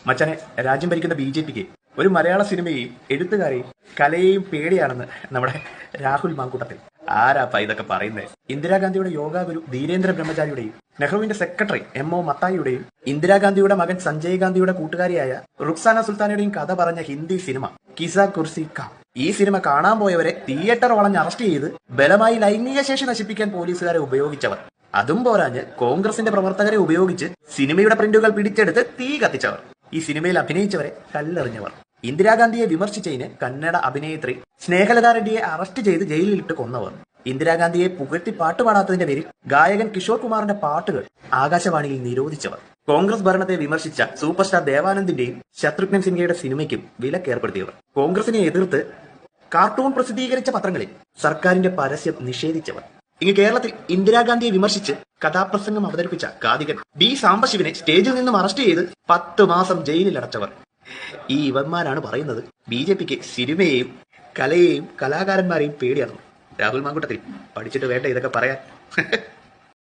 മച്ചാനെ, രാജ്യം ഭരിക്കുന്ന BJPക്ക് ഒരു മലയാള സിനിമയെയും എഴുത്തുകാരെയും കലയെയും പേടിയാണെന്ന് നമ്മുടെ രാഹുൽ മാങ്കൂട്ടത്തിൽ. ആരാപ്പ ഇതൊക്കെ പറയുന്നത്? ഇന്ദിരാഗാന്ധിയുടെ യോഗാ ഗുരു ധീരേന്ദ്ര ബ്രഹ്മചാരിയുടെയും നെഹ്റുവിന്റെ സെക്രട്ടറി MO മത്തായിയുടെയും ഇന്ദിരാഗാന്ധിയുടെ മകൻ സഞ്ജയ് ഗാന്ധിയുടെ കൂട്ടുകാരിയായ റുക്സാന സുൽത്താനയുടെയും കഥ പറഞ്ഞ ഹിന്ദി സിനിമ കിസ കുർസി കാ. ഈ സിനിമ കാണാൻ പോയവരെ തിയേറ്റർ വളഞ്ഞ് അറസ്റ്റ് ചെയ്ത് ബലമായി ലൈംഗിക ശേഷി നശിപ്പിക്കാൻ പോലീസുകാരെ ഉപയോഗിച്ചവർ. അതും പോരാഞ്ഞ് കോൺഗ്രസിന്റെ പ്രവർത്തകരെ ഉപയോഗിച്ച് സിനിമയുടെ പ്രിന്റുകൾ പിടിച്ചെടുത്ത് തീ കത്തിച്ചവർ. ഈ സിനിമയിൽ അഭിനയിച്ചവരെ കല്ലെറിഞ്ഞവർ. ഇന്ദിരാഗാന്ധിയെ വിമർശിച്ചതിന് കന്നഡ അഭിനേത്രി സ്നേഹലത റെഡ്ഡിയെ അറസ്റ്റ് ചെയ്ത് ജയിലിലിട്ട് കൊന്നവർ. ഇന്ദിരാഗാന്ധിയെ പുകഴ്ത്തി പാട്ടുപാടാത്തതിന്റെ പേരിൽ ഗായകൻ കിഷോർ കുമാറിന്റെ പാട്ടുകൾ ആകാശവാണിയിൽ നിരോധിച്ചവർ. കോൺഗ്രസ് ഭരണത്തെ വിമർശിച്ച സൂപ്പർ സ്റ്റാർ ദേവാനന്ദിന്റെയും ശത്രുഘ്നൻ സിൻഹയുടെ സിനിമയ്ക്കും വിലക്കേർപ്പെടുത്തിയവർ. കോൺഗ്രസിനെ എതിർത്ത് കാർട്ടൂൺ പ്രസിദ്ധീകരിച്ച പത്രങ്ങളിൽ സർക്കാരിന്റെ പരസ്യം നിഷേധിച്ചവർ. ഇങ്ങ് കേരളത്തിൽ ഇന്ദിരാഗാന്ധിയെ വിമർശിച്ച് കഥാപ്രസംഗം അവതരിപ്പിച്ച കാതികൻ B സാംബശിവനെ സ്റ്റേജിൽ നിന്നും അറസ്റ്റ് ചെയ്ത് 10 മാസം ജയിലിൽ അടച്ചവർ. ഈ ഇവന്മാരാണ് പറയുന്നത് BJPക്ക് സിനിമയെയും കലയെയും കലാകാരന്മാരെയും പേടിയാണ്. രാഹുൽ മാങ്കൂട്ടത്തിൽ പഠിച്ചിട്ട് വേണ്ട ഇതൊക്കെ പറയാൻ.